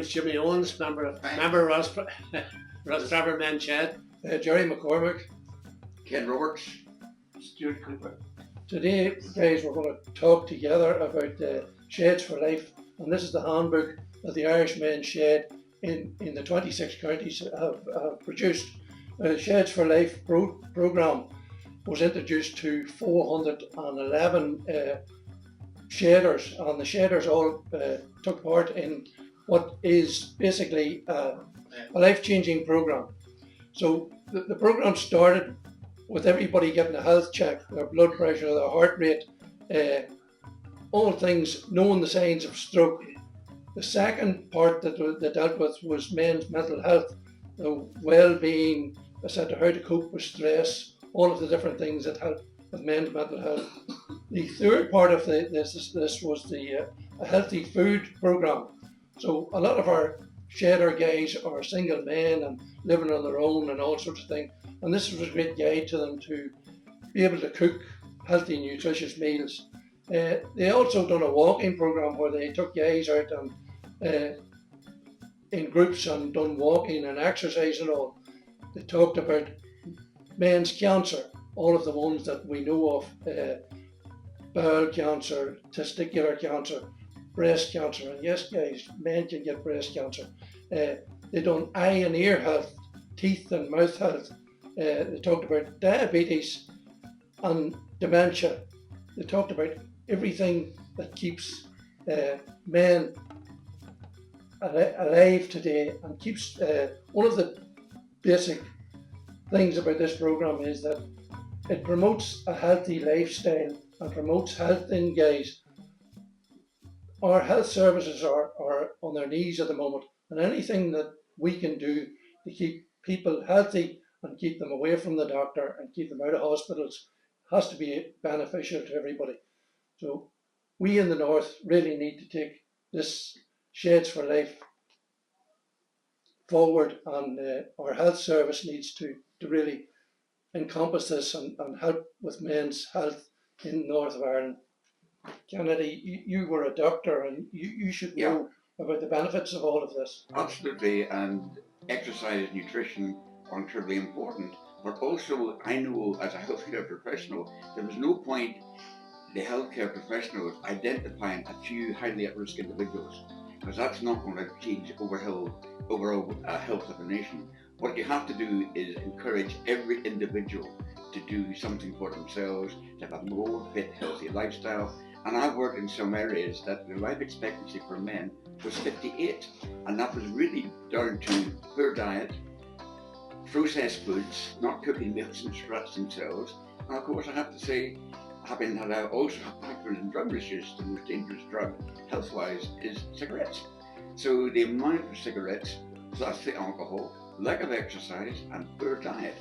name's Jimmy Owens, member Rostrevor Men's Shed. Jerry McCormick. Ken Roberts. Stuart Cooper. Today, guys, we're going to talk together about Sheds for Life, and this is the handbook that the Irish Men's Shed in the 26 counties have produced. Sheds for Life programme was introduced to 411 shedders, and the shedders all took part in what is basically a life-changing programme. So the programme started with everybody getting a health check, their blood pressure, their heart rate, all things, knowing the signs of stroke. The second part that dealt with was men's mental health, the well-being, how to cope with stress, all of the different things that help with men's mental health. The third part of this was the a healthy food programme. So a lot of our shedder guys are single men and living on their own and all sorts of things. And this was a great guide to them to be able to cook healthy, nutritious meals. They also done a walking programme where they took guys out and in groups and done walking and exercise and all. They talked about men's cancer, all of the ones that we know of, bowel cancer, testicular cancer, breast cancer, and yes guys, men can get breast cancer. They done eye and ear health, teeth and mouth health. They talked about diabetes and dementia. They talked about everything that keeps men alive today and keeps, one of the basic things about this programme is that it promotes a healthy lifestyle and promotes health in guys. Our health services are on their knees at the moment, and anything that we can do to keep people healthy and keep them away from the doctor and keep them out of hospitals has to be beneficial to everybody. So we in the North really need to take this Sheds for Life forward, and our health service needs to really encompass this and help with men's health in the north of Ireland. Kennedy, you were a doctor and you should know about the benefits of all of this. Absolutely, and exercise, nutrition are incredibly important, but also I know as a healthcare professional, there was no point the healthcare professionals identifying a few highly at-risk individuals, because that's not going to change overall health of the nation. What you have to do is encourage every individual to do something for themselves, to have a more fit, healthy lifestyle. And I've worked in some areas that the life expectancy for men was 58, and that was really down to poor diet, processed foods, not cooking meals and struts themselves. And of course I have to say, having had also a background in drug misuse, the most dangerous drug health-wise is cigarettes. So the amount of cigarettes, plus the alcohol, lack of exercise and poor diet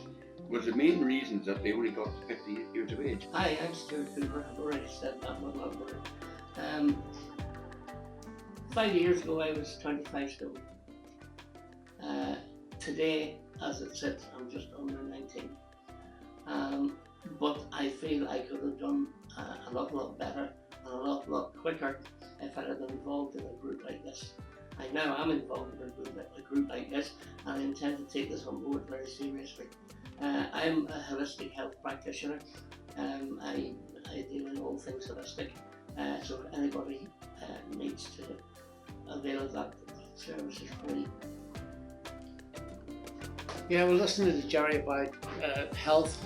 was the main reasons that they only got to 58 years of age. Hi, I'm Stuart Cooper. I've already said that one number. 5 years ago I was 25 stone. Today, as it sits, I'm just under 19. But I feel I could have done a lot better and a lot quicker if I had been involved in a group like this. I now am involved in a group like this, and I intend to take this on board very seriously. I'm a holistic health practitioner. I deal in all things holistic, so if anybody needs to avail of that service is free. Yeah, well, listening to Jerry about health,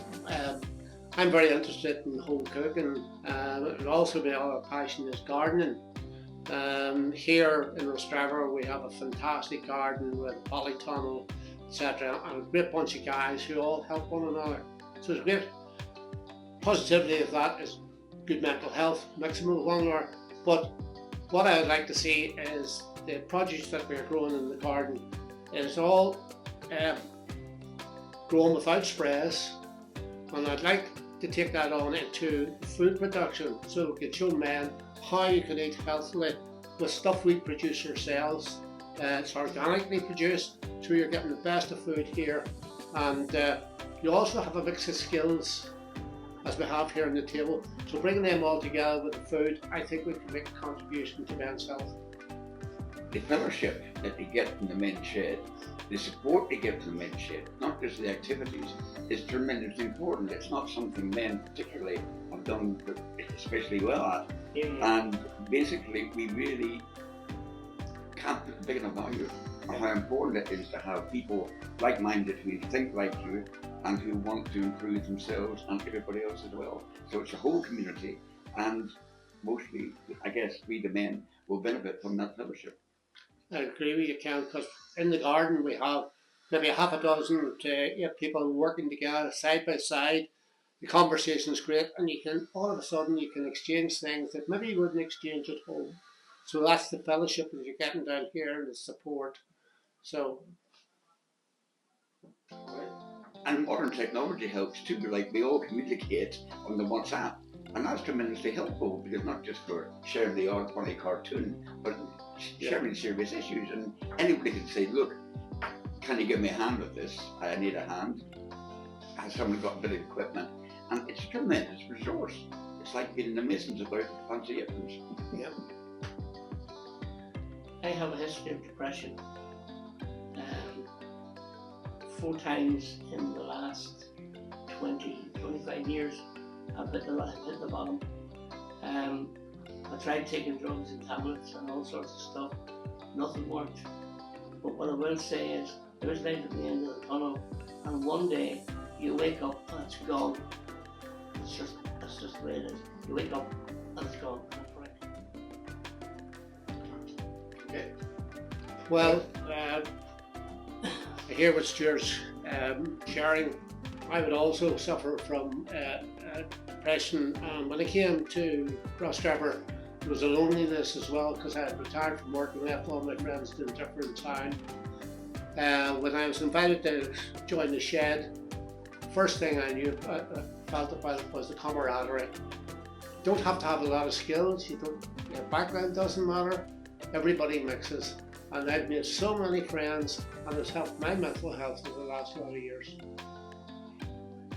I'm very interested in home cooking. It would also be our passion is gardening. Here in Rostrevor we have a fantastic garden with a polytunnel, etc., and a great bunch of guys who all help one another. So it's great. Positivity of that is good mental health, mixing with one another. But what I would like to see is the produce that we're growing in the garden is all grown without sprays, and I'd like to take that on into food production so we can show men how you can eat healthily with stuff we produce ourselves. It's organically produced, so you're getting the best of food here, and you also have a mix of skills as we have here on the table. So bringing them all together with the food, I think we can make a contribution to men's health. The fellowship that they get from the men's shed, the support they get from the men's shed, not just the activities, is tremendously important. It's not something men particularly have done especially well at. And basically we really can't put big enough value on how important it is to have people like-minded who think like you and who want to improve themselves and everybody else as well. So it's a whole community, and mostly, I guess, we the men will benefit from that fellowship. I agree with you, Ken, because in the garden we have maybe half a dozen to 8 people working together side by side. The conversation is great, and you can all of a sudden you can exchange things that maybe you wouldn't exchange at home. So that's the fellowship that you're getting down here, and the support. So, and modern technology helps too. Like we all communicate on the WhatsApp, and that's tremendously helpful, because not just for sharing the odd funny cartoon, but sharing serious issues. And anybody can say, look, can you give me a hand with this? I need a hand. Has someone got a bit of equipment? And it's a tremendous resource. It's like being in the Masons about fancy aprons. yeah. I have a history of depression. 4 times in the last 25 years I've hit the bottom. I tried taking drugs and tablets and all sorts of stuff. Nothing worked. But what I will say is, there's light at the end of the tunnel, and one day you wake up and it's gone. That's just the way it is. You wake up and it's gone. Okay. Well, I hear what Stuart's sharing. I would also suffer from depression. When I came to Rostrevor, there was a loneliness as well, because I had retired from work and left all my friends in a different town. When I was invited to join the shed, first thing I knew I felt about it was the camaraderie. You don't have to have a lot of skills. Your background doesn't matter. Everybody mixes. And I've made so many friends, and it's helped my mental health over the last lot of years.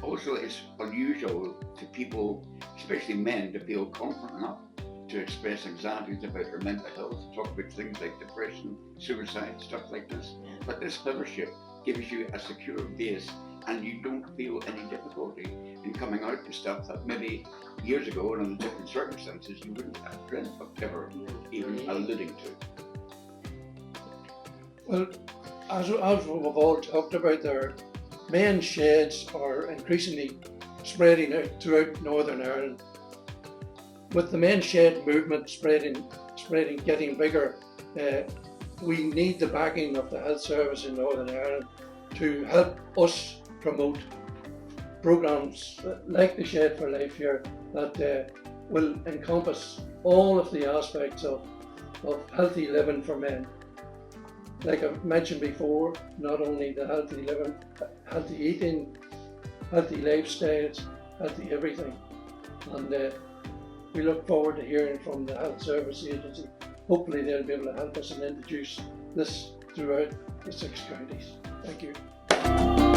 Also, it's unusual to people, especially men, to feel confident enough to express anxieties about their mental health, talk about things like depression, suicide, stuff like this. But this fellowship gives you a secure base, and you don't feel any difficulty in coming out to stuff that maybe years ago and under different circumstances you wouldn't have dreamt of ever even alluding to. Well, as we've all talked about, their men's sheds are increasingly spreading out throughout Northern Ireland. With the men's shed movement spreading, getting bigger, we need the backing of the health service in Northern Ireland to help us promote programmes like the Shed for Life here that will encompass all of the aspects of healthy living for men. Like I've mentioned before, not only the healthy living, healthy eating, healthy lifestyles, healthy everything. And we look forward to hearing from the Health Service Agency. Hopefully they'll be able to help us and introduce this throughout the 6 counties. Thank you.